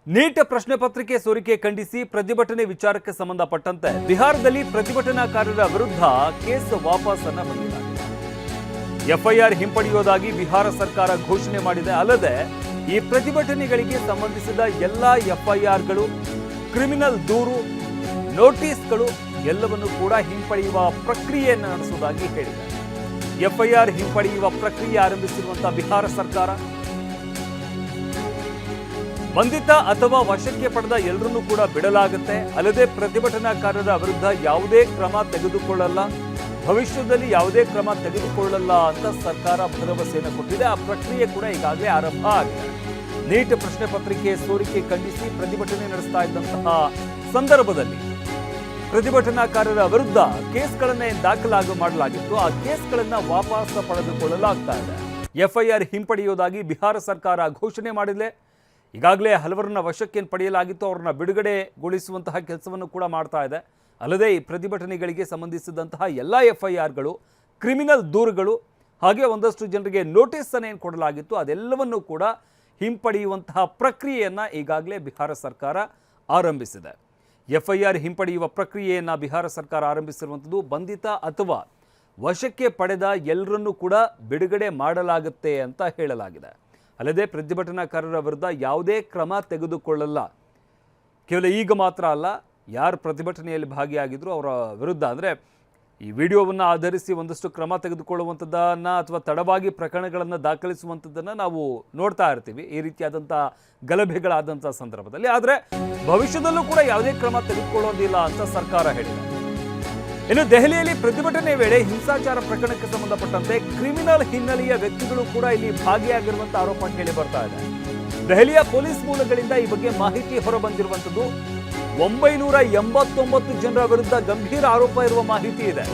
Neat ಪ್ರಶ್ನೆ ಪತ್ರಿಕೆ ಸೋರಿಕೆ ಖಂಡಿಸಿ ಪ್ರತಿಭಟನೆ ವಿಚಾರಕ್ಕೆ ಸಂಬಂಧಪಟ್ಟಂತೆ ಬಿಹಾರದಲ್ಲಿ ಪ್ರತಿಭಟನಾಕಾರರ ವಿರುದ್ಧ ಕೇಸ್ ವಾಪಸ್ ಪಡೆಯಲಾಗಿದೆ. ಎಫ್ಐಆರ್ ಹಿಂಪಡೆಯುವುದಾಗಿ ಬಿಹಾರ ಸರ್ಕಾರ ಘೋಷಣೆ ಮಾಡಿದೆ. ಅಲ್ಲದೆ ಈ ಪ್ರತಿಭಟನೆಗಳಿಗೆ ಸಂಬಂಧಿಸಿದ ಎಲ್ಲ ಎಫ್ಐಆರ್ಗಳು, ಕ್ರಿಮಿನಲ್ ದೂರು, ನೋಟಿಸ್ಗಳು ಎಲ್ಲವನ್ನು ಕೂಡ ಹಿಂಪಡೆಯುವ ಪ್ರಕ್ರಿಯೆಯನ್ನು ನಡೆಸುವುದಾಗಿ ಹೇಳಿದೆ. ಎಫ್ಐಆರ್ ಹಿಂಪಡೆಯುವ ಪ್ರಕ್ರಿಯೆ ಆರಂಭಿಸಿರುವಂತಹ ಬಿಹಾರ ಸರ್ಕಾರ ಬಂಧಿತ ಅಥವಾ ವಶಕ್ಕೆ ಪಡೆದ ಎಲ್ಲರನ್ನೂ ಕೂಡ ಬಿಡಲಾಗುತ್ತೆ. ಅಲ್ಲದೆ ಪ್ರತಿಭಟನಾಕಾರರ ವಿರುದ್ಧ ಯಾವುದೇ ಕ್ರಮ ತೆಗೆದುಕೊಳ್ಳಲ್ಲ, ಭವಿಷ್ಯದಲ್ಲಿ ಯಾವುದೇ ಕ್ರಮ ತೆಗೆದುಕೊಳ್ಳಲ್ಲ ಅಂತ ಸರ್ಕಾರ ಭರವಸೆಯನ್ನು ಕೊಟ್ಟಿದೆ. ಆ ಪ್ರಕ್ರಿಯೆ ಕೂಡ ಈಗಾಗಲೇ ಆರಂಭ ಆಗಿದೆ. ನೀಟ್ ಪ್ರಶ್ನೆ ಪತ್ರಿಕೆ ಸೋರಿಕೆ ಖಂಡಿಸಿ ಪ್ರತಿಭಟನೆ ನಡೆಸ್ತಾ ಇದ್ದಂತಹ ಸಂದರ್ಭದಲ್ಲಿ ಪ್ರತಿಭಟನಾಕಾರರ ವಿರುದ್ಧ ಕೇಸ್ಗಳನ್ನೇ ಮಾಡಲಾಗಿತ್ತು. ಆ ಕೇಸ್ಗಳನ್ನ ವಾಪಸ್ ಪಡೆದುಕೊಳ್ಳಲಾಗ್ತಾ ಇದೆ. ಎಫ್ಐಆರ್ ಹಿಂಪಡೆಯುವುದಾಗಿ ಬಿಹಾರ ಸರ್ಕಾರ ಘೋಷಣೆ ಮಾಡಿದೆ. ಈಗಾಗಲೇ ಹಲವರನ್ನ ವಶಕ್ಕೆ ಪಡೆಯಲಾಗಿತ್ತು, ಅವ್ರನ್ನ ಬಿಡುಗಡೆಗೊಳಿಸುವಂತಹ ಕೆಲಸವನ್ನು ಕೂಡ ಮಾಡ್ತಾ ಇದೆ. ಅಲ್ಲದೆ ಈ ಪ್ರತಿಭಟನೆಗಳಿಗೆ ಸಂಬಂಧಿಸಿದಂತಹ ಎಲ್ಲ ಎಫ್ಐಆರ್ಗಳು, ಕ್ರಿಮಿನಲ್ ದೂರುಗಳು, ಹಾಗೆ ಒಂದಷ್ಟು ಜನರಿಗೆ ನೋಟಿಸನ್ನು ಏನು ಕೊಡಲಾಗಿತ್ತು ಅದೆಲ್ಲವನ್ನೂ ಕೂಡ ಹಿಂಪಡೆಯುವಂತಹ ಪ್ರಕ್ರಿಯೆಯನ್ನು ಈಗಾಗಲೇ ಬಿಹಾರ ಸರ್ಕಾರ ಆರಂಭಿಸಿದೆ. ಎಫ್ಐಆರ್ ಹಿಂಪಡೆಯುವ ಪ್ರಕ್ರಿಯೆಯನ್ನು ಬಿಹಾರ ಸರ್ಕಾರ ಆರಂಭಿಸಿರುವಂಥದ್ದು. ಬಂಧಿತ ಅಥವಾ ವಶಕ್ಕೆ ಪಡೆದ ಎಲ್ಲರನ್ನೂ ಕೂಡ ಬಿಡುಗಡೆ ಮಾಡಲಾಗುತ್ತೆ ಅಂತ ಹೇಳಲಾಗಿದೆ. ಅಲ್ಲದೆ ಪ್ರತಿಭಟನಾಕಾರರ ವಿರುದ್ಧ ಯಾವುದೇ ಕ್ರಮ ತೆಗೆದುಕೊಳ್ಳಲ್ಲ. ಕೇವಲ ಈಗ ಮಾತ್ರ ಅಲ್ಲ, ಯಾರು ಪ್ರತಿಭಟನೆಯಲ್ಲಿ ಭಾಗಿಯಾಗಿದ್ರು ಅವರ ವಿರುದ್ಧ, ಅಂದರೆ ಈ ವಿಡಿಯೋವನ್ನು ಆಧರಿಸಿ ಒಂದಷ್ಟು ಕ್ರಮ ತೆಗೆದುಕೊಳ್ಳುವಂಥದ್ದನ್ನು ಅಥವಾ ತಡವಾಗಿ ಪ್ರಕರಣಗಳನ್ನು ದಾಖಲಿಸುವಂಥದ್ದನ್ನು ನಾವು ನೋಡ್ತಾ ಇರ್ತೀವಿ ಈ ರೀತಿಯಾದಂಥ ಗಲಭೆಗಳಾದಂಥ ಸಂದರ್ಭದಲ್ಲಿ. ಆದರೆ ಭವಿಷ್ಯದಲ್ಲೂ ಕೂಡ ಯಾವುದೇ ಕ್ರಮ ತೆಗೆದುಕೊಳ್ಳೋದಿಲ್ಲ ಅಂತ ಸರ್ಕಾರ ಹೇಳಿದೆ. ಇನ್ನು ದೆಹಲಿಯಲ್ಲಿ ಪ್ರತಿಭಟನೆ ವೇಳೆ ಹಿಂಸಾಚಾರ ಪ್ರಕರಣಕ್ಕೆ ಸಂಬಂಧಪಟ್ಟಂತೆ ಕ್ರಿಮಿನಲ್ ಹಿನ್ನೆಲೆಯ ವ್ಯಕ್ತಿಗಳು ಕೂಡ ಇಲ್ಲಿ ಭಾಗಿಯಾಗಿರುವಂತಹ ಆರೋಪ ಕೇಳಿ ಬರ್ತಾ ಇದೆ. ದೆಹಲಿಯ ಪೊಲೀಸ್ ಮೂಲಗಳಿಂದ ಈ ಬಗ್ಗೆ ಮಾಹಿತಿ ಹೊರಬಂದಿರುವಂಥದ್ದು. 989 ಜನರ ವಿರುದ್ಧ ಗಂಭೀರ ಆರೋಪ ಇರುವ ಮಾಹಿತಿ ಇದೆ.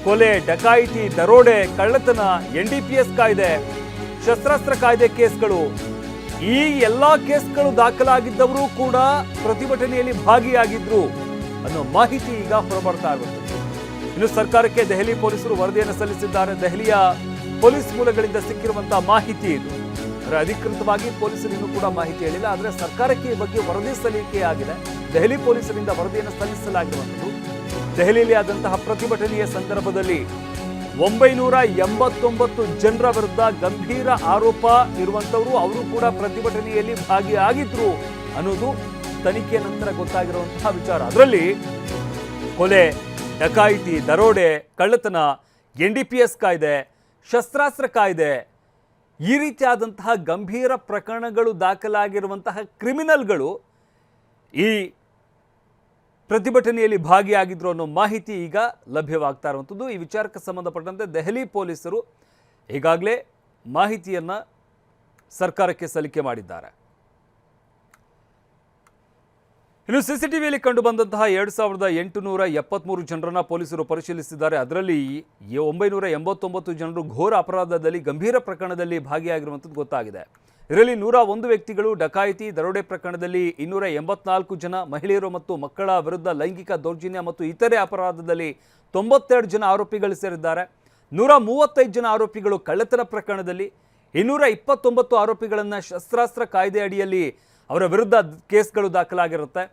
ಕೊಲೆ, ಡಕಾಯಿತಿ, ದರೋಡೆ, ಕಳ್ಳತನ, NDPS ಕಾಯ್ದೆ, ಶಸ್ತ್ರಾಸ್ತ್ರ ಕಾಯ್ದೆ ಕೇಸ್ಗಳು, ಈ ಎಲ್ಲಾ ಕೇಸ್ಗಳು ದಾಖಲಾಗಿದ್ದವರು ಕೂಡ ಪ್ರತಿಭಟನೆಯಲ್ಲಿ ಭಾಗಿಯಾಗಿದ್ರು ಅನ್ನೋ ಮಾಹಿತಿ ಈಗ ಹೊರಬರ್ತಾ ಇರುವಂಥದ್ದು. ಇನ್ನು ಸರ್ಕಾರಕ್ಕೆ ದೆಹಲಿ ಪೊಲೀಸರು ವರದಿಯನ್ನು ಸಲ್ಲಿಸಿದ್ದಾರೆ. ದೆಹಲಿಯ ಪೊಲೀಸ್ ಮೂಲಗಳಿಂದ ಸಿಕ್ಕಿರುವಂತಹ ಮಾಹಿತಿ ಇದು. ಅಧಿಕೃತವಾಗಿ ಪೊಲೀಸರು ಇನ್ನೂ ಕೂಡ ಮಾಹಿತಿ ಹೇಳಿಲ್ಲ, ಆದರೆ ಸರ್ಕಾರಕ್ಕೆ ಈ ಬಗ್ಗೆ ವರದಿ ಸಲ್ಲಿಕೆ ಆಗಿದೆ. ದೆಹಲಿ ಪೊಲೀಸರಿಂದ ವರದಿಯನ್ನು ಸಲ್ಲಿಸಲಾಗಿರುವಂಥದ್ದು. ದೆಹಲಿಯಲ್ಲಿ ಆದಂತಹ ಪ್ರತಿಭಟನೆಯ ಸಂದರ್ಭದಲ್ಲಿ 989 ಜನರ ವಿರುದ್ಧ ಗಂಭೀರ ಆರೋಪ ಇರುವಂತವರು, ಅವರು ಕೂಡ ಪ್ರತಿಭಟನೆಯಲ್ಲಿ ಭಾಗಿಯಾಗಿದ್ರು ಅನ್ನೋದು ತನಿಖೆಯ ನಂತರ ಗೊತ್ತಾಗಿರುವಂತಹ ವಿಚಾರ. ಅದರಲ್ಲಿ ಕೊಲೆ, ಡಕಾಯಿತಿ, ದರೋಡೆ, ಕಳ್ಳತನ, NDPS ಕಾಯ್ದೆ, ಶಸ್ತ್ರಾಸ್ತ್ರ ಕಾಯ್ದೆ, ಈ ರೀತಿಯಾದಂತಹ ಗಂಭೀರ ಪ್ರಕರಣಗಳು ದಾಖಲಾಗಿರುವಂತಹ ಕ್ರಿಮಿನಲ್ಗಳು ಈ ಪ್ರತಿಭಟನೆಯಲ್ಲಿ ಭಾಗಿಯಾಗಿದ್ರು ಅನ್ನೋ ಮಾಹಿತಿ ಈಗ ಲಭ್ಯವಾಗ್ತಾ ಇರುವಂಥದ್ದು. ಈ ವಿಚಾರಕ್ಕೆ ಸಂಬಂಧಪಟ್ಟಂತೆ ದೆಹಲಿ ಪೊಲೀಸರು ಈಗಾಗಲೇ ಮಾಹಿತಿಯನ್ನು ಸರ್ಕಾರಕ್ಕೆ ಸಲ್ಲಿಕೆ ಮಾಡಿದ್ದಾರೆ. ಇನ್ನು CCTVಯಲ್ಲಿ ಕಂಡು ಬಂದಂತಹ 2873 ಜನರನ್ನ ಪೊಲೀಸರು ಪರಿಶೀಲಿಸಿದ್ದಾರೆ. ಅದರಲ್ಲಿ 989 ಜನರು ಘೋರ ಅಪರಾಧದಲ್ಲಿ, ಗಂಭೀರ ಪ್ರಕರಣದಲ್ಲಿ ಭಾಗಿಯಾಗಿರುವಂಥದ್ದು ಗೊತ್ತಾಗಿದೆ. ಇದರಲ್ಲಿ 101 ವ್ಯಕ್ತಿಗಳು ಡಕಾಯಿತಿ, ದರೋಡೆ ಪ್ರಕರಣದಲ್ಲಿ, 284 ಜನ ಮಹಿಳೆಯರು ಮತ್ತು ಮಕ್ಕಳ ವಿರುದ್ಧ ಲೈಂಗಿಕ ದೌರ್ಜನ್ಯ ಮತ್ತು ಇತರೆ ಅಪರಾಧದಲ್ಲಿ 92 ಜನ ಆರೋಪಿಗಳು ಸೇರಿದ್ದಾರೆ. 135 ಜನ ಆರೋಪಿಗಳು ಕಳ್ಳತನ ಪ್ರಕರಣದಲ್ಲಿ, 229 ಆರೋಪಿಗಳನ್ನು ಶಸ್ತ್ರಾಸ್ತ್ರ ಕಾಯ್ದೆ ಅಡಿಯಲ್ಲಿ ಅವರ ವಿರುದ್ಧ ಕೇಸ್ಗಳು ದಾಖಲಾಗಿರುತ್ತೆ.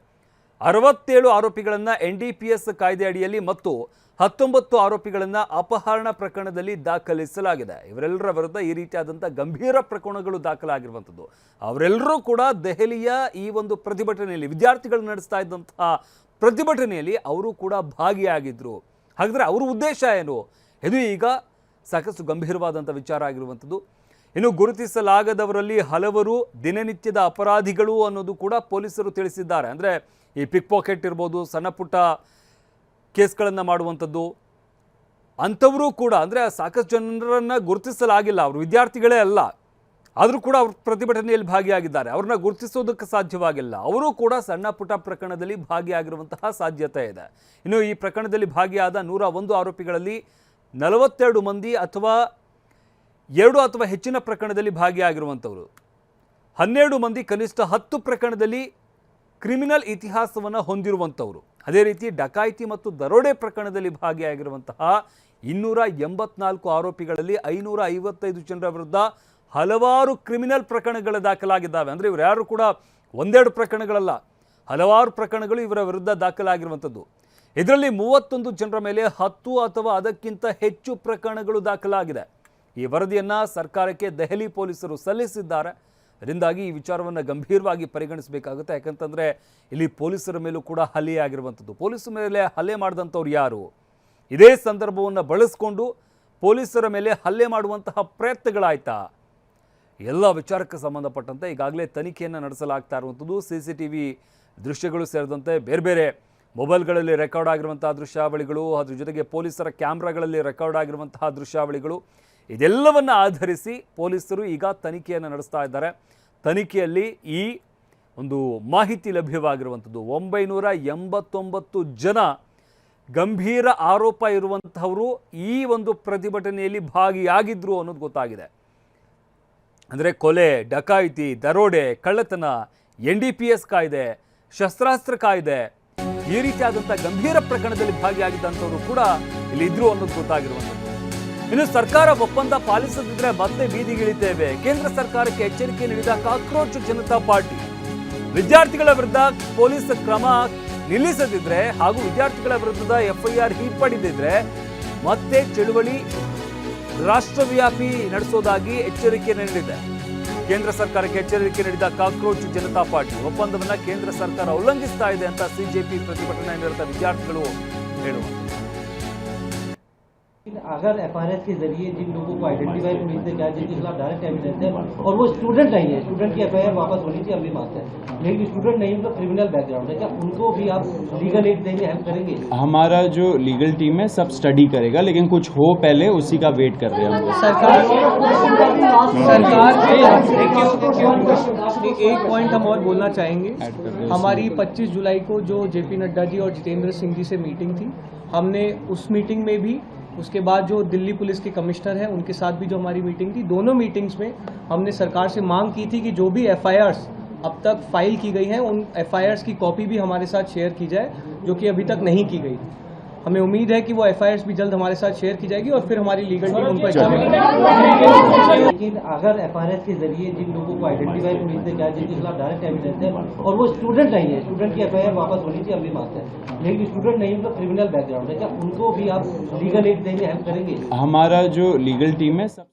67 ಆರೋಪಿಗಳನ್ನು NDPS ಕಾಯ್ದೆ ಅಡಿಯಲ್ಲಿ ಮತ್ತು 19 ಆರೋಪಿಗಳನ್ನು ಅಪಹರಣ ಪ್ರಕರಣದಲ್ಲಿ ದಾಖಲಿಸಲಾಗಿದೆ. ಇವರೆಲ್ಲರ ವಿರುದ್ಧ ಈ ರೀತಿಯಾದಂಥ ಗಂಭೀರ ಪ್ರಕರಣಗಳು ದಾಖಲಾಗಿರುವಂಥದ್ದು. ಅವರೆಲ್ಲರೂ ಕೂಡ ದೆಹಲಿಯ ಈ ಒಂದು ಪ್ರತಿಭಟನೆಯಲ್ಲಿ, ವಿದ್ಯಾರ್ಥಿಗಳು ನಡೆಸ್ತಾ ಇದ್ದಂತಹ ಪ್ರತಿಭಟನೆಯಲ್ಲಿ ಅವರು ಕೂಡ ಭಾಗಿಯಾಗಿದ್ದರು. ಹಾಗಾದರೆ ಅವರ ಉದ್ದೇಶ ಏನು? ಇದು ಈಗ ಸಾಕಷ್ಟು ಗಂಭೀರವಾದಂಥ ವಿಚಾರ ಆಗಿರುವಂಥದ್ದು. ಇನ್ನು ಗುರುತಿಸಲಾಗದವರಲ್ಲಿ ಹಲವರು ದಿನನಿತ್ಯದ ಅಪರಾಧಿಗಳು ಅನ್ನೋದು ಕೂಡ ಪೊಲೀಸರು ತಿಳಿಸಿದ್ದಾರೆ. ಅಂದರೆ ಈ ಪಿಕ್ ಪಾಕೆಟ್ ಇರ್ಬೋದು, ಸಣ್ಣ ಪುಟ್ಟ ಕೇಸ್ಗಳನ್ನು ಮಾಡುವಂಥದ್ದು, ಅಂಥವರು ಕೂಡ, ಅಂದರೆ ಸಾಕಷ್ಟು ಜನರನ್ನು ಗುರುತಿಸಲಾಗಿಲ್ಲ, ಅವರು ವಿದ್ಯಾರ್ಥಿಗಳೇ ಅಲ್ಲ, ಆದರೂ ಕೂಡ ಅವರು ಪ್ರತಿಭಟನೆಯಲ್ಲಿ ಭಾಗಿಯಾಗಿದ್ದಾರೆ. ಅವ್ರನ್ನ ಗುರುತಿಸೋದಕ್ಕೆ ಸಾಧ್ಯವಾಗಿಲ್ಲ. ಅವರು ಕೂಡ ಸಣ್ಣ ಪುಟ್ಟ ಪ್ರಕರಣದಲ್ಲಿ ಭಾಗಿಯಾಗಿರುವಂತಹ ಸಾಧ್ಯತೆ ಇದೆ. ಇನ್ನು ಈ ಪ್ರಕರಣದಲ್ಲಿ ಭಾಗಿಯಾದ 101 ಆರೋಪಿಗಳಲ್ಲಿ 42 ಮಂದಿ ಅಥವಾ 2 ಅಥವಾ ಹೆಚ್ಚಿನ ಪ್ರಕರಣದಲ್ಲಿ ಭಾಗಿಯಾಗಿರುವಂಥವರು, 12 ಮಂದಿ ಕನಿಷ್ಠ 10 ಪ್ರಕರಣದಲ್ಲಿ ಕ್ರಿಮಿನಲ್ ಇತಿಹಾಸವನ್ನು ಹೊಂದಿರುವಂಥವರು, ಅದೇ ರೀತಿ ಡಕಾಯಿತಿ ಮತ್ತು ದರೋಡೆ ಪ್ರಕರಣದಲ್ಲಿ ಭಾಗಿಯಾಗಿರುವಂತಹ 284 ಆರೋಪಿಗಳಲ್ಲಿ 555 ಜನರ ವಿರುದ್ಧ ಹಲವಾರು ಕ್ರಿಮಿನಲ್ ಪ್ರಕರಣಗಳು ದಾಖಲಾಗಿದ್ದಾವೆ. ಅಂದರೆ ಇವರು ಯಾರು ಕೂಡ ಒಂದೆರಡು ಪ್ರಕರಣಗಳಲ್ಲ, ಹಲವಾರು ಪ್ರಕರಣಗಳು ಇವರ ವಿರುದ್ಧ ದಾಖಲಾಗಿರುವಂಥದ್ದು. ಇದರಲ್ಲಿ 31 ಜನರ ಮೇಲೆ 10 ಅಥವಾ ಅದಕ್ಕಿಂತ ಹೆಚ್ಚು ಪ್ರಕರಣಗಳು ದಾಖಲಾಗಿದೆ. ಈ ವರದಿಯನ್ನು ಸರ್ಕಾರಕ್ಕೆ ದೆಹಲಿ ಪೊಲೀಸರು ಸಲ್ಲಿಸಿದ್ದಾರೆ. ಇದರಿಂದಾಗಿ ಈ ವಿಚಾರವನ್ನು ಗಂಭೀರವಾಗಿ ಪರಿಗಣಿಸಬೇಕಾಗುತ್ತೆ. ಯಾಕಂತಂದರೆ ಇಲ್ಲಿ ಪೊಲೀಸರ ಮೇಲೂ ಕೂಡ ಹಲ್ಲೆ ಆಗಿರುವಂಥದ್ದು. ಪೊಲೀಸರ ಮೇಲೆ ಹಲ್ಲೆ ಮಾಡಿದಂಥವ್ರು ಯಾರು? ಇದೇ ಸಂದರ್ಭವನ್ನು ಬಳಸಿಕೊಂಡು ಪೊಲೀಸರ ಮೇಲೆ ಹಲ್ಲೆ ಮಾಡುವಂತಹ ಪ್ರಯತ್ನಗಳಾಯ್ತಾ? ಎಲ್ಲ ವಿಚಾರಕ್ಕೆ ಸಂಬಂಧಪಟ್ಟಂತೆ ಈಗಾಗಲೇ ತನಿಖೆಯನ್ನು ನಡೆಸಲಾಗ್ತಾ ಇರುವಂಥದ್ದು. CCTV ದೃಶ್ಯಗಳು ಸೇರಿದಂತೆ ಬೇರೆ ಬೇರೆ ಮೊಬೈಲ್ಗಳಲ್ಲಿ ರೆಕಾರ್ಡ್ ಆಗಿರುವಂತಹ ದೃಶ್ಯಾವಳಿಗಳು, ಅದ್ರ ಜೊತೆಗೆ ಪೊಲೀಸರ ಕ್ಯಾಮ್ರಾಗಳಲ್ಲಿ ರೆಕಾರ್ಡ್ ಆಗಿರುವಂತಹ ದೃಶ್ಯಾವಳಿಗಳು, ಇದೆಲ್ಲವನ್ನು ಆಧರಿಸಿ ಪೊಲೀಸರು ಈಗ ತನಿಖೆಯನ್ನು ನಡೆಸ್ತಾ ಇದ್ದಾರೆ. ತನಿಖೆಯಲ್ಲಿ ಈ ಒಂದು ಮಾಹಿತಿ ಲಭ್ಯವಾಗಿರುವಂಥದ್ದು 989 ಜನ ಗಂಭೀರ ಆರೋಪ ಇರುವಂಥವರು ಈ ಒಂದು ಪ್ರತಿಭಟನೆಯಲ್ಲಿ ಭಾಗಿಯಾಗಿದ್ರು ಅನ್ನೋದು ಗೊತ್ತಾಗಿದೆ. ಅಂದರೆ ಕೊಲೆ, ಡಕಾಯಿತಿ, ದರೋಡೆ, ಕಳ್ಳತನ, NDPS ಕಾಯ್ದೆ, ಶಸ್ತ್ರಾಸ್ತ್ರ ಕಾಯ್ದೆ, ಈ ರೀತಿಯಾದಂಥ ಗಂಭೀರ ಪ್ರಕರಣದಲ್ಲಿ ಭಾಗಿಯಾಗಿದ್ದಂಥವರು ಕೂಡ ಇಲ್ಲಿ ಇದ್ರು ಅನ್ನೋದು ಗೊತ್ತಾಗಿರುವಂಥದ್ದು. ಇನ್ನು ಸರ್ಕಾರ ಒಪ್ಪಂದ ಪಾಲಿಸದಿದ್ರೆ ಮತ್ತೆ ಬೀದಿಗಿಳಿತೇವೆ, ಕೇಂದ್ರ ಸರ್ಕಾರಕ್ಕೆ ಎಚ್ಚರಿಕೆ ನೀಡಿದ ಕಾಕ್ರೋಚ್ ಜನತಾ ಪಾರ್ಟಿ. ವಿದ್ಯಾರ್ಥಿಗಳ ವಿರುದ್ಧ ಪೊಲೀಸ್ ಕ್ರಮ ನಿಲ್ಲಿಸದಿದ್ರೆ ಹಾಗೂ ವಿದ್ಯಾರ್ಥಿಗಳ ವಿರುದ್ಧದ FIR ಹಿಂಪಡೆದಿದ್ರೆ ಮತ್ತೆ ಚಳುವಳಿ ರಾಷ್ಟ್ರವ್ಯಾಪಿ ನಡೆಸೋದಾಗಿ ಎಚ್ಚರಿಕೆ ನೀಡಿದೆ. ಕೇಂದ್ರ ಸರ್ಕಾರಕ್ಕೆ ಎಚ್ಚರಿಕೆ ನೀಡಿದ ಕಾಕ್ರೋಚ್ ಜನತಾ ಪಾರ್ಟಿ. ಒಪ್ಪಂದವನ್ನು ಕೇಂದ್ರ ಸರ್ಕಾರ ಉಲ್ಲಂಘಿಸ್ತಾ ಇದೆ ಅಂತ CJP ಪ್ರತಿಭಟನಾ ನಿರತ ವಿದ್ಯಾರ್ಥಿಗಳು ಹೇಳುವಂಥದ್ದು. अगर FRS के जरिए जिन लोगों को आइडेंटिफाई पुलिस ने किया, जिनके खिलाफ डायरेक्ट एविडेंस है और वो स्टूडेंट नहीं है, स्टूडेंट की FIR वापस होनी चाहिए, अपनी बात है, लेकिन स्टूडेंट नहीं, उनका क्रिमिनल बैकग्राउंड है, क्या उनको भी आप लीगल एड देंगे, हेल्प करेंगे? हमारा जो लीगल टीम है सब स्टडी करेगा, लेकिन कुछ हो पहले उसी का वेट कर रहे हैं हम लोग। सरकार एक पॉइंट हम और बोलना चाहेंगे। हमारी 25 जुलाई को जो JP नड्डा जी और जितेंद्र सिंह जी से मीटिंग थी, हमने उस मीटिंग में भी, उसके बाद जो दिल्ली पुलिस के कमिश्नर हैं उनके साथ भी जो हमारी मीटिंग थी, दोनों मीटिंग्स में हमने सरकार से मांग की थी कि जो भी FIRs अब तक फाइल की गई हैं उन FIRs की कॉपी भी हमारे साथ शेयर की जाए, जो कि अभी तक नहीं की गई। हमें उम्मीद है कि वो FIRs भी जल्द हमारे साथ शेयर की जाएगी और फिर हमारी लीगल टीम उन पर चलेगी। लेकिन अगर FRS के जरिए जिन लोगों को आइडेंटिफाई पुलिस ने किया, जिनके खिलाफ डायरेक्ट एविडेंस है और वो स्टूडेंट नहीं है, स्टूडेंट की FIR वापस होनी चाहिए, अपनी बात है, लेकिन स्टूडेंट नहीं, उनका क्रिमिनल बैकग्राउंड है, क्या उनको भी आप लीगल एड देंगे, हेल्प करेंगे? हमारा जो लीगल टीम है सब